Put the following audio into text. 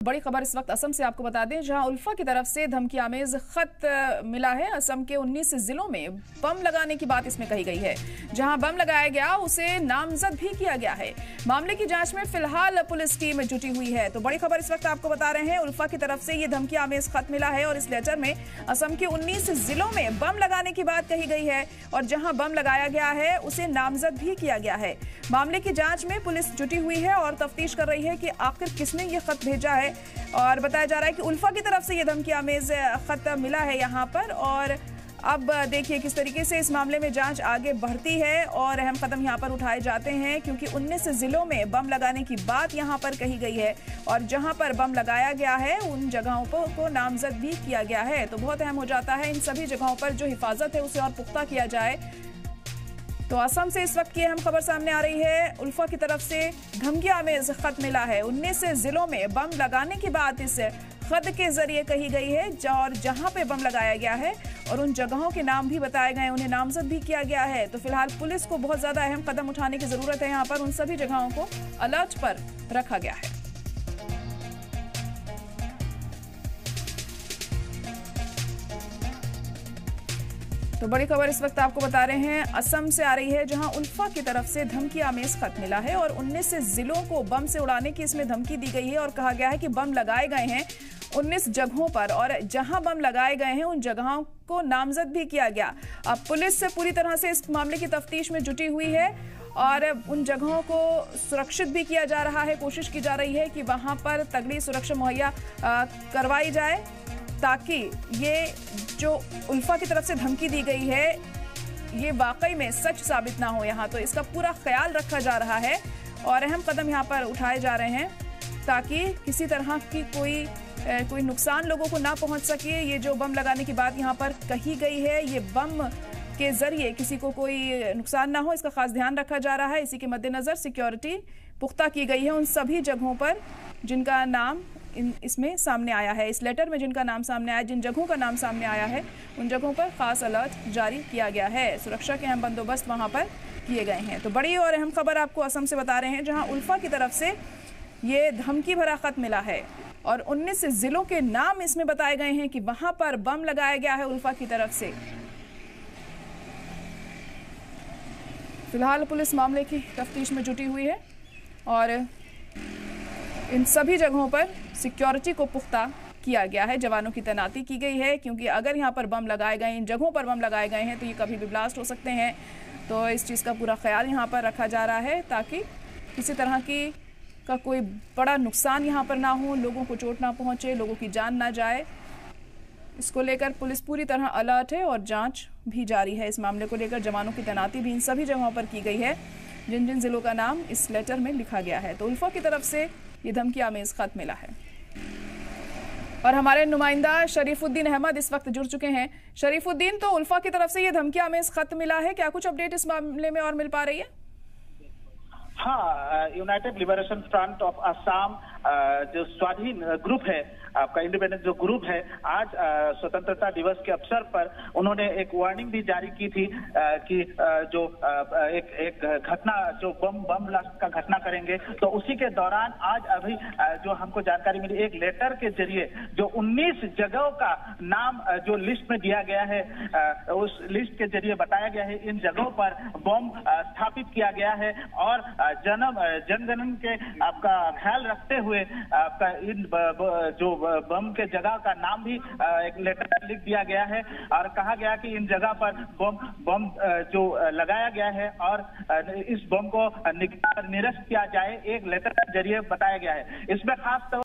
बड़ी खबर इस वक्त असम से आपको बता दें, जहां उल्फा की तरफ से धमकी आमेज खत मिला है। असम के 19 जिलों में बम लगाने की बात इसमें कही गई है। जहां बम लगाया गया उसे नामजद भी किया गया है। मामले की जांच में फिलहाल पुलिस टीम जुटी हुई है। तो बड़ी खबर इस वक्त आपको बता रहे हैं, उल्फा की तरफ से ये धमकी आमेज खत मिला है और इस लेटर में असम के 19 जिलों में बम लगाने की बात कही गई है और जहां बम लगाया गया है उसे नामजद भी किया गया है। मामले की जांच में पुलिस जुटी हुई है और तफ्तीश कर रही है कि आखिर किसने ये खत भेजा है। और बताया जा रहा है कि उल्फा की तरफ से ये धमकी आमेज खत मिला है यहाँ पर। और अब देखिए किस तरीके से इस मामले में जांच आगे बढ़ती है और अहम कदम यहाँ पर उठाए जाते हैं, क्योंकि 19 जिलों में बम लगाने की बात यहाँ पर कही गई है और जहाँ पर बम लगाया गया है उन जगहों को नामजद भी किया गया है। तो बहुत अहम हो जाता है इन सभी जगहों पर जो हिफाजत है उसे और पुख्ता किया जाए। तो असम से इस वक्त की अहम खबर सामने आ रही है, उल्फा की तरफ से धमकी आमेज खत मिला है। 19 जिलों में बम लगाने की बात इस खत के जरिए कही गई है और जहां पे बम लगाया गया है और उन जगहों के नाम भी बताए गए, उन्हें नामजद भी किया गया है। तो फिलहाल पुलिस को बहुत ज्यादा अहम कदम उठाने की जरूरत है। यहाँ पर उन सभी जगहों को अलर्ट पर रखा गया है। तो बड़ी खबर इस वक्त आपको बता रहे हैं, असम से आ रही है, जहां उल्फा की तरफ से धमकी आमेज खत मिला है और 19 जिलों को बम से उड़ाने की इसमें धमकी दी गई है और कहा गया है कि बम लगाए गए हैं 19 जगहों पर और जहां बम लगाए गए हैं उन जगहों को नामजद भी किया गया। अब पुलिस से पूरी तरह से इस मामले की तफ्तीश में जुटी हुई है और उन जगहों को सुरक्षित भी किया जा रहा है। कोशिश की जा रही है कि वहां पर तगड़ी सुरक्षा मुहैया करवाई जाए ताकि ये जो उल्फा की तरफ से धमकी दी गई है ये वाकई में सच साबित ना हो। यहाँ तो इसका पूरा ख्याल रखा जा रहा है और अहम कदम यहाँ पर उठाए जा रहे हैं ताकि किसी तरह की कोई नुकसान लोगों को ना पहुंच सके। ये जो बम लगाने की बात यहाँ पर कही गई है, ये बम के जरिए किसी को कोई नुकसान ना हो, इसका खास ध्यान रखा जा रहा है। इसी के मद्देनजर सिक्योरिटी पुख्ता की गई है उन सभी जगहों पर जिनका नाम इसमें सामने आया है। इस लेटर में जिनका नाम सामने आया, जिन जगहों का नाम सामने आया है उन जगहों पर खास अलर्ट जारी किया गया है। सुरक्षा के अहम बंदोबस्त वहां पर किए गए हैं। तो बड़ी और अहम खबर आपको असम से बता रहे हैं, जहां उल्फा की तरफ से ये धमकी भरा खत मिला है और 19 जिलों के नाम इसमें बताए गए हैं कि वहां पर बम लगाया गया है उल्फा की तरफ से। फिलहाल पुलिस मामले की तफ्तीश में जुटी हुई है और इन सभी जगहों पर सिक्योरिटी को पुख्ता किया गया है, जवानों की तैनाती की गई है, क्योंकि अगर यहाँ पर बम लगाए गए, इन जगहों पर बम लगाए गए हैं तो ये कभी भी ब्लास्ट हो सकते हैं। तो इस चीज़ का पूरा ख्याल यहाँ पर रखा जा रहा है ताकि किसी तरह का कोई बड़ा नुकसान यहाँ पर ना हो, लोगों को चोट ना पहुँचे, लोगों की जान ना जाए। इसको लेकर पुलिस पूरी तरह अलर्ट है और जाँच भी जारी है। इस मामले को लेकर जवानों की तैनाती भी इन सभी जगहों पर की गई है जिन जिन जिलों का नाम इस लेटर में लिखा गया है। तो उल्फा की तरफ से ये धमकी आमेज खत मिला है और हमारे नुमाइंदा शरीफुद्दीन अहमद इस वक्त जुड़ चुके हैं। शरीफुद्दीन, तो उल्फा की तरफ से ये धमकी आमेज खत मिला है, क्या कुछ अपडेट इस मामले में और मिल पा रही है? हाँ, United liberation front of Assam जो स्वाधीन ग्रुप है, आपका इंडिपेंडेंस जो ग्रुप है, आज स्वतंत्रता दिवस के अवसर पर उन्होंने एक वार्निंग भी जारी की थी कि जो एक घटना जो बम ब्लास्ट का घटना करेंगे। तो उसी के दौरान आज अभी जो हमको जानकारी मिली, एक लेटर के जरिए जो 19 जगहों का नाम जो लिस्ट में दिया गया है, उस लिस्ट के जरिए बताया गया है इन जगहों पर बम स्थापित किया गया है और जनगणन के आपका ख्याल रखते हुए आपका इन जो बम के जगह का नाम भी एक लेटर लिख दिया गया है और कहा गया कि इन जगह पर बम जो लगाया गया है और इस बम को निरस्त किया जाए, एक लेटर के जरिए बताया गया है। इसमें खास तौर